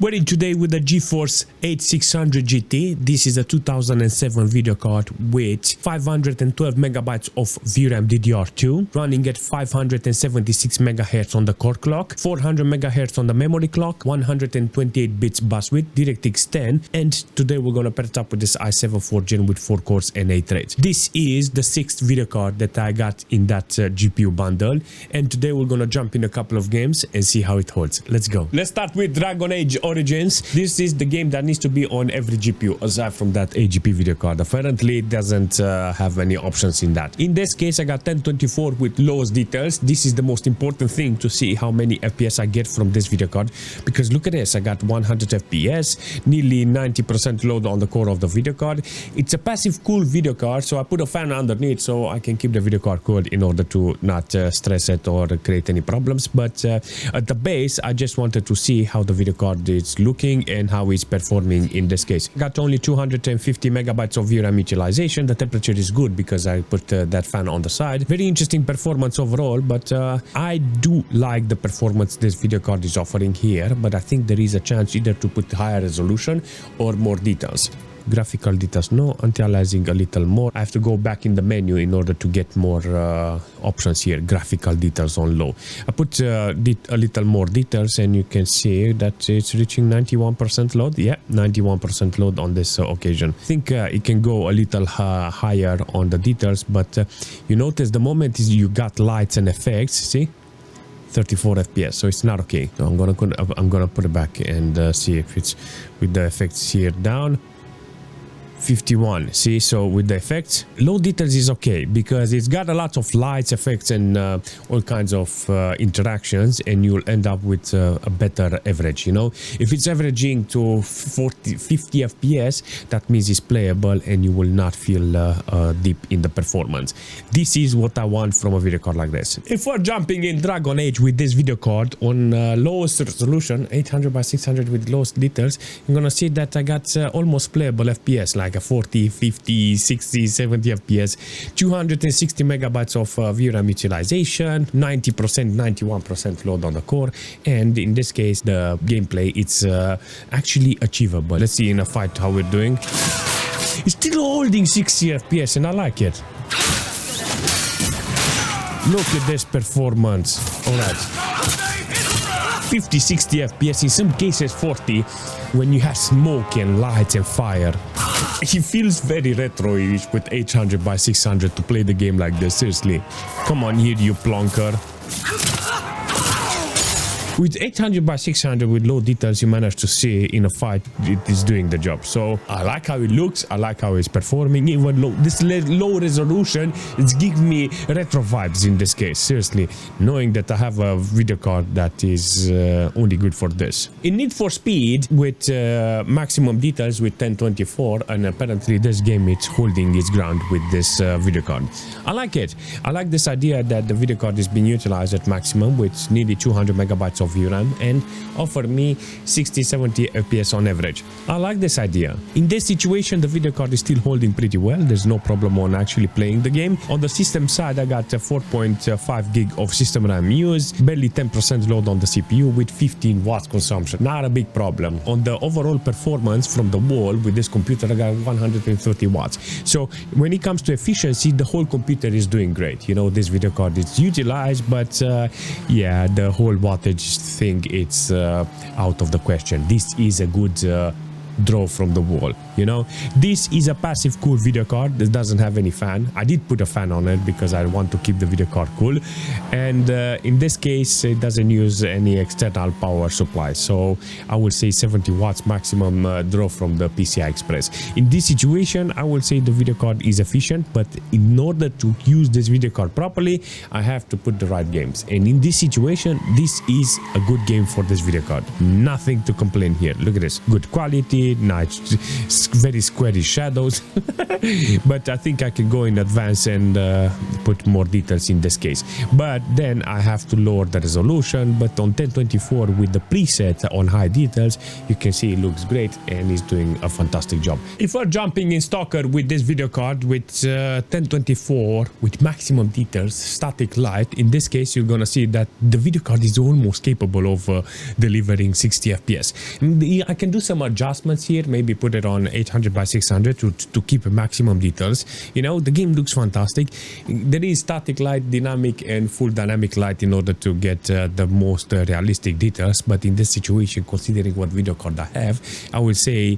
We're in today with the GeForce 8600 GT. This is a 2007 video card with 512 megabytes of VRAM DDR2, running at 576 MHz on the core clock, 400 MHz on the memory clock, 128 bits bus width, DirectX 10, and today we're gonna pair it up with this i7 4th Gen with 4 cores and 8 threads. This is the 6th video card that I got in that GPU bundle, and today we're gonna jump in a couple of games and see how it holds. Let's go. Let's start with Dragon Age Origins. This is the game that needs to be on every GPU aside from that AGP video card. Apparently it doesn't have any options in that. In this case I got 1024 with lowest details. This is the most important thing to see how many FPS I get from this video card, because look at this, I got 100 FPS, nearly 90% load on the core of the video card. It's a passive cool video card, so I put a fan underneath so I can keep the video card cool in order to not stress it or create any problems. But at the base I just wanted to see how the video card is looking and how it's performing in this case. Got only 250 megabytes of VRAM utilization. The temperature is good because I put that fan on the side. Very interesting performance overall, but I do like the performance this video card is offering here, but I think there is a chance either to put higher resolution or more details. Graphical details no, anti-aliasing a little more. I have to go back in the menu in order to get more options here. Graphical details on low. I put a little more details and you can see that it's reaching 91% load. Yeah, 91% load on this occasion. I think it can go a little higher on the details, but you notice the moment you got lights and effects, see? 34 FPS, so it's not okay. So I'm gonna put it back and see if it's with the effects here down. 51. See, so with the effects, low details is okay because it's got a lot of lights, effects, and all kinds of interactions, and you'll end up with a better average. You know, if it's averaging to 50 FPS, that means it's playable and you will not feel deep in the performance. This is what I want from a video card like this. If we're jumping in Dragon Age with this video card on lowest resolution, 800 by 600 with lowest details, I'm gonna see that I got almost playable FPS, like a 40, 50, 60, 70 FPS, 260 megabytes of VRAM utilization, 90%, 91% load on the core, and in this case the gameplay, it's actually achievable. Let's see in a fight how we're doing. It's still holding 60 FPS and I like it. Look at this performance. Alright. 50, 60 FPS, in some cases 40, when you have smoke and lights and fire. He feels very retro-ish with 800 by 600 to play the game like this, seriously. Come on here, you plonker. With 800 by 600 with low details, you manage to see in a fight it is doing the job. So I like how it looks, I like how it's performing. Even low, this low resolution, it's giving me retro vibes in this case, seriously, knowing that I have a video card that is only good for this. In Need for Speed with maximum details with 1024, and apparently this game is holding its ground with this video card. I like it. I like this idea that the video card is being utilized at maximum with nearly 200 megabytes of VRAM and offer me 60-70 FPS on average. I like this idea. In this situation, the video card is still holding pretty well. There's no problem on actually playing the game. On the system side, I got 4.5 gig of system RAM used, barely 10% load on the CPU with 15 watts consumption. Not a big problem. On the overall performance from the wall with this computer, I got 130 watts. So when it comes to efficiency, the whole computer is doing great. You know, this video card is utilized, but yeah, the whole wattage thing, it's out of the question. This is a good draw from the wall, you know. This is a passive cool video card. This doesn't have any fan. I did put a fan on it because I want to keep the video card cool, and in this case it doesn't use any external power supply, so I will say 70 watts maximum draw from the PCI Express. In this situation I will say the video card is efficient, but in order to use this video card properly I have to put the right games, and in this situation this is a good game for this video card. Nothing to complain here. Look at this, good quality, RGB, nice, very square shadows. But I think I can go in advance and put more details in this case. But then I have to lower the resolution. But on 1024 with the preset on high details, you can see it looks great and it's doing a fantastic job. If we're jumping in S.T.A.L.K.E.R with this video card with 1024 with maximum details, static light, in this case you're gonna see that the video card is almost capable of delivering 60 FPS. I can do some adjustments here, maybe put it on 800 by 600 to keep maximum details. You know, the game looks fantastic. There is static light, dynamic and full dynamic light in order to get the most realistic details, but in this situation, considering what video card I have, I will say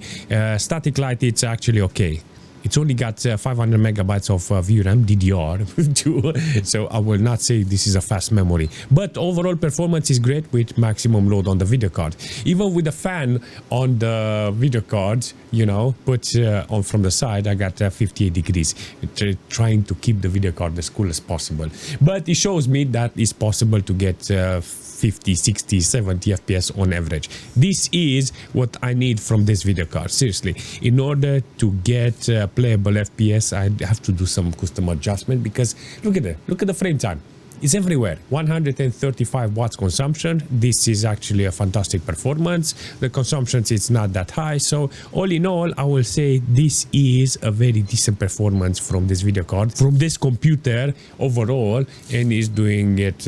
static light, it's actually okay. It's only got 500 megabytes of VRAM DDR2, so I will not say this is a fast memory. But overall performance is great with maximum load on the video card. Even with the fan on the video card, you know, put on from the side, I got 58 degrees. Trying to keep the video card as cool as possible. But it shows me that it's possible to get 50, 60, 70 FPS on average. This is what I need from this video card, seriously. In order to get playable FPS, I have to do some custom adjustment because look at it, look at the frame time. It's everywhere. 135 watts consumption. This is actually a fantastic performance. The consumption is not that high. So all in all, I will say this is a very decent performance from this video card, from this computer overall, and is doing it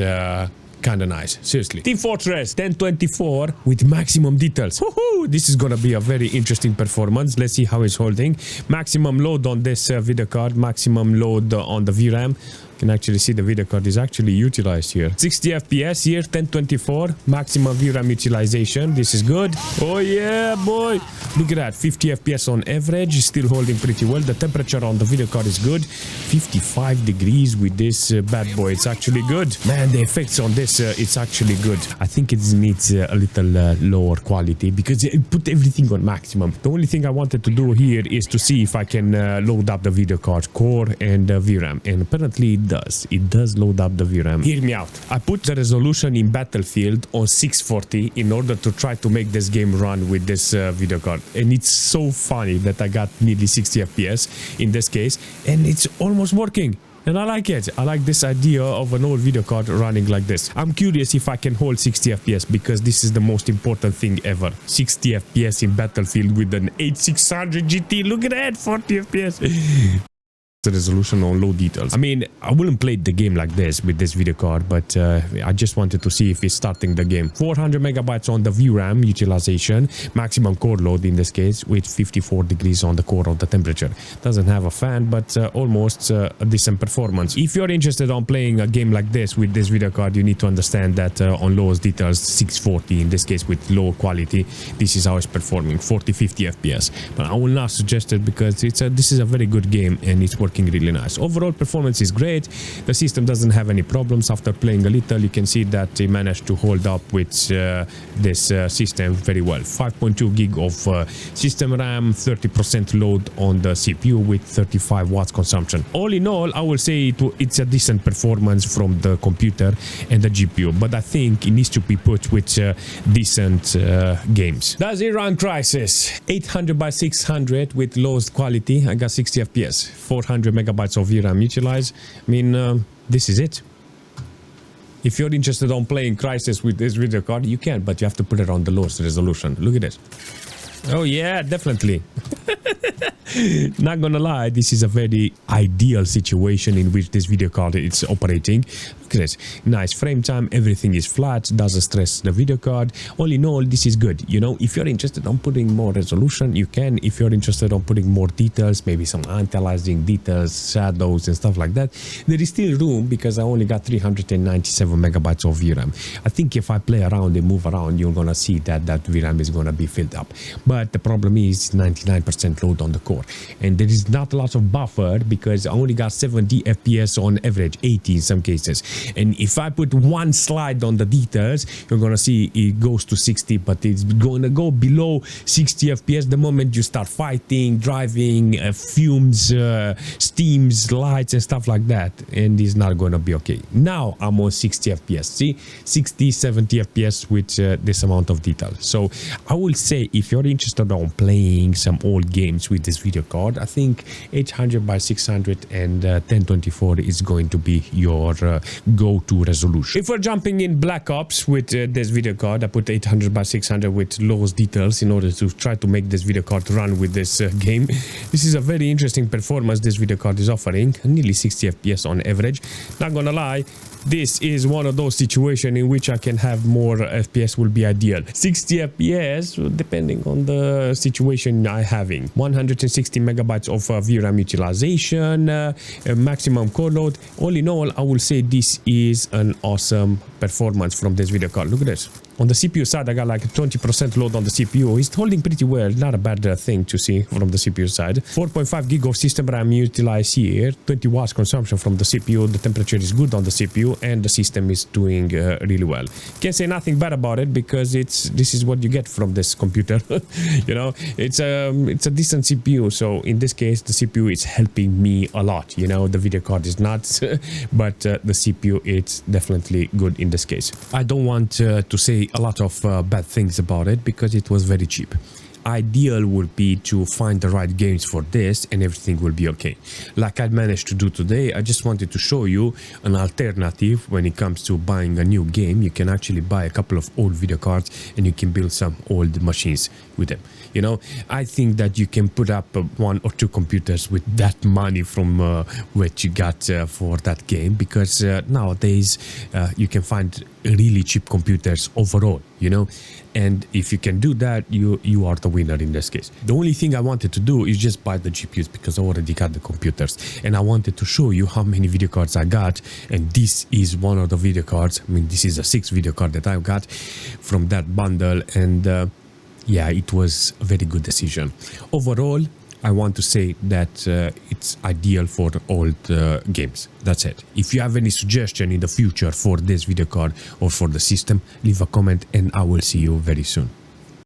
kind of nice, seriously. Team Fortress 1024 with maximum details. Woohoo! This is gonna be a very interesting performance. Let's see how it's holding. Maximum load on this video card, maximum load on the VRAM. You can actually see the video card is actually utilized here. 60 FPS here, 1024, maximum VRAM utilization. This is good. Oh yeah, boy. Look at that, 50 FPS on average, still holding pretty well. The temperature on the video card is good. 55 degrees with this bad boy. It's actually good. Man, the effects on this, it's actually good. I think it needs a little lower quality because it put everything on maximum. The only thing I wanted to do here is to see if I can load up the video card core and VRAM, and apparently it does load up the VRAM. Hear me out. I put the resolution in Battlefield on 640 in order to try to make this game run with this video card, and it's so funny that I got nearly 60 FPS in this case, and it's almost working. And I like it. I like this idea of an old video card running like this. I'm curious if I can hold 60 FPS because this is the most important thing ever. 60 FPS in Battlefield with an 8600 GT. Look at that, 40 FPS. The resolution on low details. I mean, I wouldn't play the game like this with this video card, but I just wanted to see if it's starting the game. 400 megabytes on the VRAM utilization, maximum core load in this case, with 54 degrees on the core of the temperature. Doesn't have a fan, but almost a decent performance. If you're interested on playing a game like this with this video card, you need to understand that on lowest details, 640 in this case with low quality, this is how it's performing, 40-50 FPS. But I will not suggest it because this is a very good game and it's working really nice. Overall performance is great. The system doesn't have any problems. After playing a little, you can see that they managed to hold up with this system very well. 5.2 gig of system RAM, 30% load on the CPU with 35 watts consumption. All in all, I will say it's a decent performance from the computer and the GPU, but I think it needs to be put with decent games. Does it run Crysis? 800 by 600 with lowest quality. I got 60 FPS, 400 megabytes of VRAM utilized. I mean, this is it. If you're interested on playing Crysis with this video card, you can, but you have to put it on the lowest resolution. Look at this. Oh yeah, definitely. Not gonna lie, this is a very ideal situation in which this video card is operating. Look at this, nice frame time, everything is flat, doesn't stress the video card. All in all, this is good. You know, if you're interested on putting more resolution, you can. If you're interested on putting more details, maybe some anti-aliasing details, shadows and stuff like that, there is still room because I only got 397 megabytes of VRAM. I think if I play around and move around, you're gonna see that VRAM is gonna be filled up. But the problem is 99% 100% load on the core, and there is not a lot of buffer because I only got 70 FPS on average, 80 in some cases. And if I put one slide on the details, you're gonna see it goes to 60, but it's gonna go below 60 FPS the moment you start fighting, driving, fumes, steams, lights and stuff like that, and it's not gonna be okay. Now I'm on 60 FPS, see, 60, 70 FPS with this amount of detail. So I will say, if you're interested on playing some old games with this video card, I think 800 by 600 and 1024 is going to be your go-to resolution. If we're jumping in Black Ops with this video card, I put 800 by 600 with lowest details in order to try to make this video card run with this game. This is a very interesting performance this video card is offering, nearly 60 FPS on average. Not gonna lie, this is one of those situations in which I can have more FPS will be ideal. 60 FPS depending on the situation I'm having. 160 megabytes of VRAM utilization, maximum core load. All in all, I will say this is an awesome performance from this video card. Look at this. On the CPU side, I got like 20% load on the CPU. It's holding pretty well. Not a bad thing to see from the CPU side. 4.5 gig of system RAM utilized here. 20 watts consumption from the CPU. The temperature is good on the CPU and the system is doing really well. Can't say nothing bad about it because this is what you get from this computer. You know, it's a decent CPU. So in this case, the CPU is helping me a lot. You know, the video card is not, but the CPU it's definitely good in this case. I don't want to say a lot of bad things about it because it was very cheap. Ideal would be to find the right games for this and everything will be okay. Like I managed to do today, I just wanted to show you an alternative when it comes to buying a new game. You can actually buy a couple of old video cards and you can build some old machines with them. You know, I think that you can put up 1 or 2 computers with that money from what you got for that game, because nowadays you can find really cheap computers overall, you know, and if you can do that, you are the winner in this case. The only thing I wanted to do is just buy the GPUs because I already got the computers, and I wanted to show you how many video cards I got, and this is one of the video cards. I mean, this is a 6th video card that I got from that bundle, and yeah, it was a very good decision. Overall, I want to say that it's ideal for old games. That's it. If you have any suggestion in the future for this video card or for the system, leave a comment and I will see you very soon.